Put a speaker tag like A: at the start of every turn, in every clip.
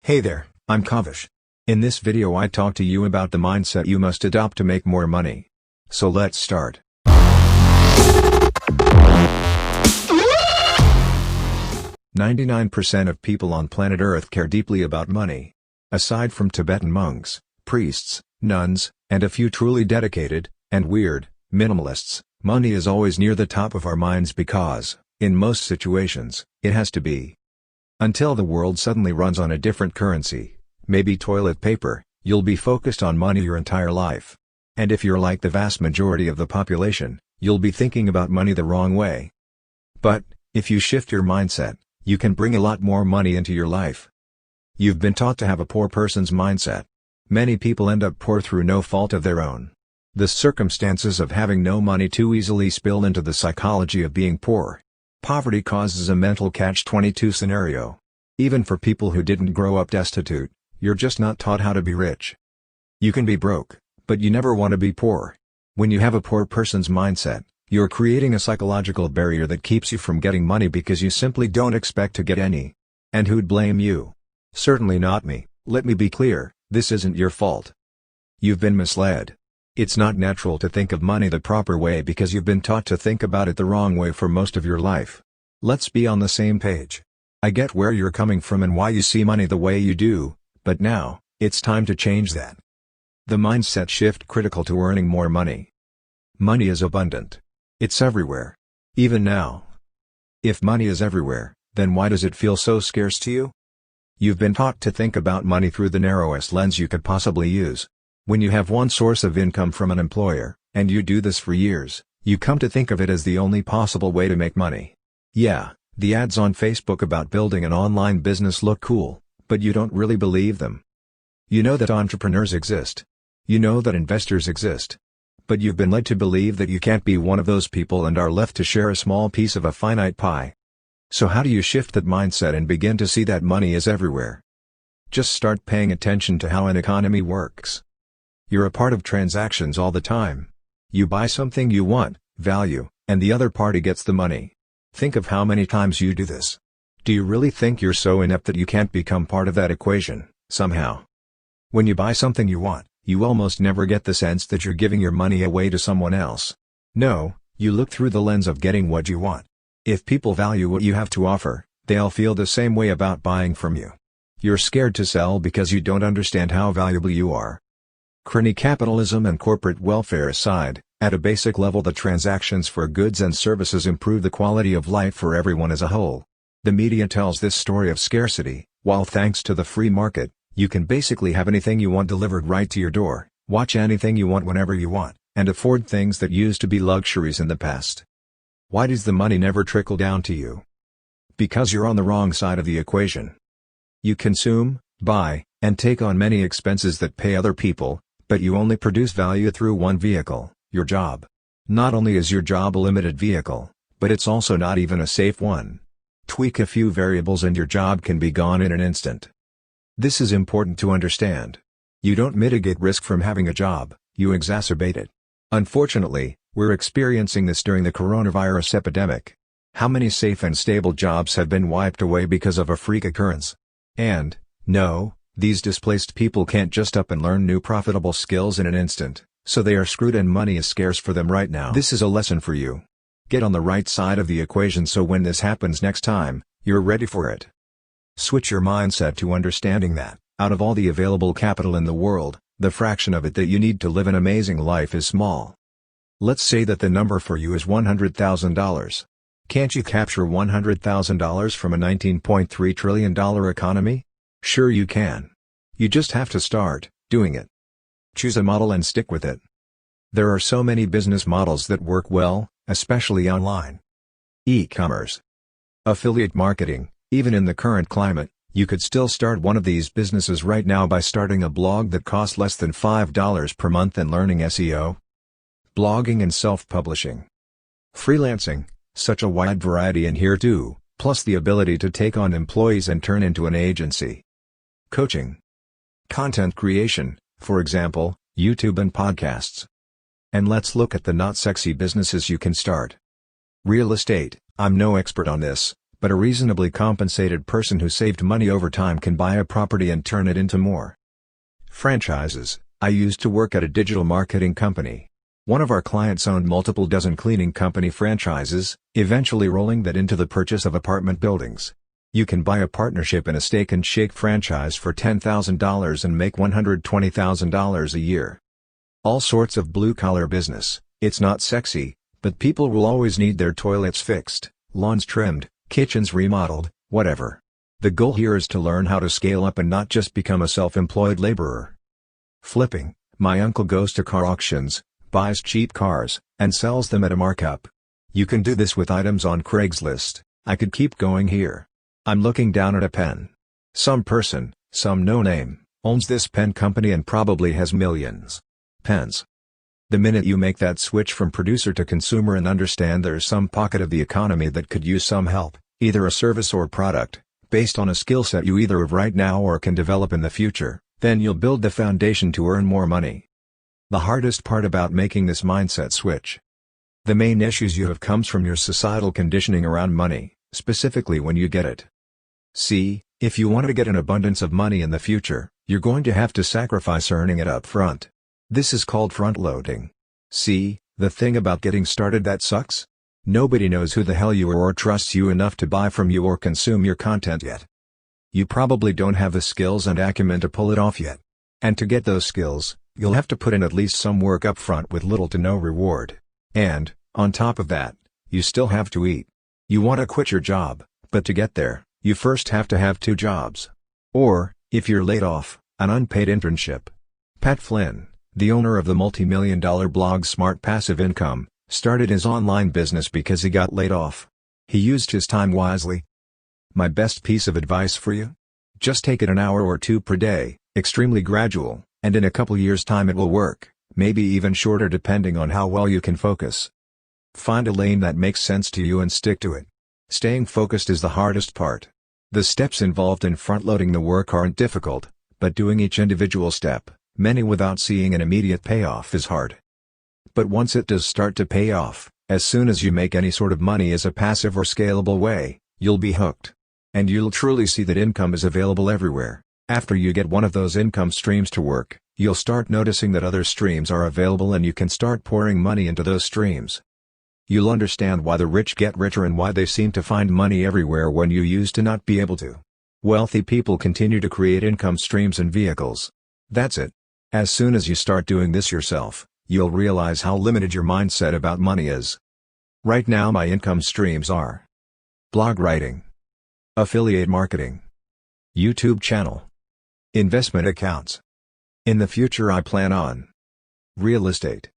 A: Hey there, I'm Kavish. In this video I talk to you about the mindset you must adopt to make more money. So let's start. 99% of people on planet Earth care deeply about money. Aside from Tibetan monks, priests, nuns, and a few truly dedicated, and weird, minimalists, money is always near the top of our minds because, in most situations, it has to be. Until the world suddenly runs on a different currency, maybe toilet paper, you'll be focused on money your entire life. And if you're like the vast majority of the population, you'll be thinking about money the wrong way. But, if you shift your mindset, you can bring a lot more money into your life. You've been taught to have a poor person's mindset. Many people end up poor through no fault of their own. The circumstances of having no money too easily spill into the psychology of being poor. Poverty causes a mental catch-22 scenario. Even for people who didn't grow up destitute, you're just not taught how to be rich. You can be broke, but you never want to be poor. When you have a poor person's mindset, you're creating a psychological barrier that keeps you from getting money because you simply don't expect to get any. And who'd blame you? Certainly not me. Let me be clear, this isn't your fault. You've been misled. It's not natural to think of money the proper way because you've been taught to think about it the wrong way for most of your life. Let's be on the same page. I get where you're coming from and why you see money the way you do, but now, it's time to change that. The mindset shift critical to earning more money. Money is abundant. It's everywhere. Even now. If money is everywhere, then why does it feel so scarce to you? You've been taught to think about money through the narrowest lens you could possibly use. When you have one source of income from an employer, and you do this for years, you come to think of it as the only possible way to make money. Yeah, the ads on Facebook about building an online business look cool, but you don't really believe them. You know that entrepreneurs exist. You know that investors exist. But you've been led to believe that you can't be one of those people and are left to share a small piece of a finite pie. So how do you shift that mindset and begin to see that money is everywhere? Just start paying attention to how an economy works. You're a part of transactions all the time. You buy something you want, value, and the other party gets the money. Think of how many times you do this. Do you really think you're so inept that you can't become part of that equation, somehow? When you buy something you want, you almost never get the sense that you're giving your money away to someone else. No, you look through the lens of getting what you want. If people value what you have to offer, they'll feel the same way about buying from you. You're scared to sell because you don't understand how valuable you are. Crony capitalism and corporate welfare aside, at a basic level the transactions for goods and services improve the quality of life for everyone as a whole. The media tells this story of scarcity, while thanks to the free market, you can basically have anything you want delivered right to your door, watch anything you want whenever you want, and afford things that used to be luxuries in the past. Why does the money never trickle down to you? Because you're on the wrong side of the equation. You consume, buy, and take on many expenses that pay other people, but you only produce value through one vehicle, your job. Not only is your job a limited vehicle, but it's also not even a safe one. Tweak a few variables and your job can be gone in an instant. This is important to understand. You don't mitigate risk from having a job, you exacerbate it. Unfortunately, we're experiencing this during the coronavirus epidemic. How many safe and stable jobs have been wiped away because of a freak occurrence? And, no, these displaced people can't just up and learn new profitable skills in an instant, so they are screwed and money is scarce for them right now. This is a lesson for you. Get on the right side of the equation so when this happens next time, you're ready for it. Switch your mindset to understanding that, out of all the available capital in the world, the fraction of it that you need to live an amazing life is small. Let's say that the number for you is $100,000. Can't you capture $100,000 from a $19.3 trillion economy? Sure you can. You just have to start doing it. Choose a model and stick with it. There are so many business models that work well, especially online. E-commerce. Affiliate marketing. Even in the current climate, you could still start one of these businesses right now by starting a blog that costs less than $5 per month and learning SEO. Blogging and self-publishing. Freelancing, such a wide variety in here too, plus the ability to take on employees and turn into an agency. Coaching. Content creation, for example, YouTube and podcasts. And let's look at the not sexy businesses you can start. Real estate. I'm no expert on this, but a reasonably compensated person who saved money over time can buy a property and turn it into more. Franchises. I used to work at a digital marketing company. One of our clients owned multiple dozen cleaning company franchises, eventually rolling that into the purchase of apartment buildings. You can buy a partnership in a Steak and Shake franchise for $10,000 and make $120,000 a year. All sorts of blue-collar business. It's not sexy, but people will always need their toilets fixed, lawns trimmed, kitchens remodeled, whatever. The goal here is to learn how to scale up and not just become a self-employed laborer. Flipping. My uncle goes to car auctions, buys cheap cars, and sells them at a markup. You can do this with items on Craigslist. I could keep going here. I'm looking down at a pen. Some person, some no-name, owns this pen company and probably has millions. Pens. The minute you make that switch from producer to consumer and understand there's some pocket of the economy that could use some help, either a service or product, based on a skill set you either have right now or can develop in the future, then you'll build the foundation to earn more money. The hardest part about making this mindset switch. The main issues you have comes from your societal conditioning around money, specifically when you get it. See, if you want to get an abundance of money in the future, you're going to have to sacrifice earning it up front. This is called front-loading. See, the thing about getting started that sucks? Nobody knows who the hell you are or trusts you enough to buy from you or consume your content yet. You probably don't have the skills and acumen to pull it off yet. And to get those skills, you'll have to put in at least some work up front with little to no reward. And, on top of that, you still have to eat. You want to quit your job, but to get there, you first have to have 2 jobs. Or, if you're laid off, an unpaid internship. Pat Flynn, the owner of the multi-million-dollar blog Smart Passive Income, started his online business because he got laid off. He used his time wisely. My best piece of advice for you? Just take it an hour or 2 per day, extremely gradual, and in a couple years' time it will work, maybe even shorter depending on how well you can focus. Find a lane that makes sense to you and stick to it. Staying focused is the hardest part. The steps involved in front-loading the work aren't difficult, but doing each individual step, many without seeing an immediate payoff, is hard. But once it does start to pay off, as soon as you make any sort of money as a passive or scalable way, you'll be hooked. And you'll truly see that income is available everywhere. After you get one of those income streams to work, you'll start noticing that other streams are available and you can start pouring money into those streams. You'll understand why the rich get richer and why they seem to find money everywhere when you used to not be able to. Wealthy people continue to create income streams and vehicles. That's it. As soon as you start doing this yourself, you'll realize how limited your mindset about money is. Right now my income streams are blog writing, affiliate marketing, YouTube channel, investment accounts. In the future I plan on real estate,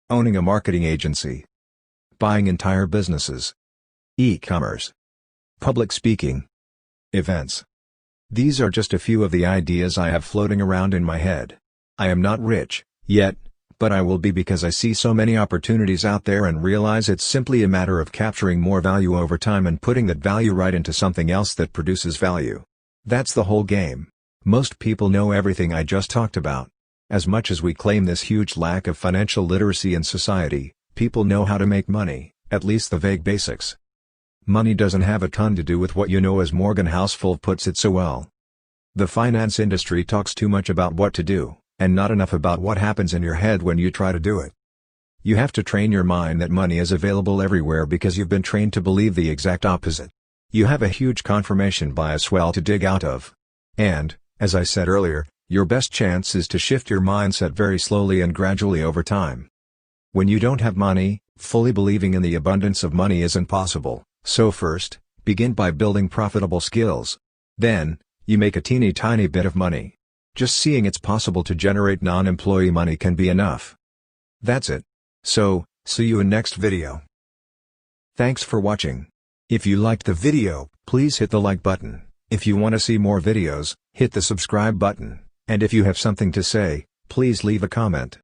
A: owning a marketing agency, buying entire businesses, e-commerce, public speaking, events. These are just a few of the ideas I have floating around in my head. I am not rich, yet, but I will be because I see so many opportunities out there and realize it's simply a matter of capturing more value over time and putting that value right into something else that produces value. That's the whole game. Most people know everything I just talked about. As much as we claim this huge lack of financial literacy in society, people know how to make money, at least the vague basics. Money doesn't have a ton to do with what you know, as Morgan Houseful puts it so well. The finance industry talks too much about what to do, and not enough about what happens in your head when you try to do it. You have to train your mind that money is available everywhere because you've been trained to believe the exact opposite. You have a huge confirmation bias well to dig out of. And, as I said earlier, your best chance is to shift your mindset very slowly and gradually over time. When you don't have money, fully believing in the abundance of money isn't possible, so first, begin by building profitable skills. Then, you make a teeny tiny bit of money. Just seeing it's possible to generate non-employee money can be enough. That's it. So, see you in next video. Thanks for watching. If you liked the video, please hit the like button. If you want to see more videos, hit the subscribe button. And if you have something to say, please leave a comment.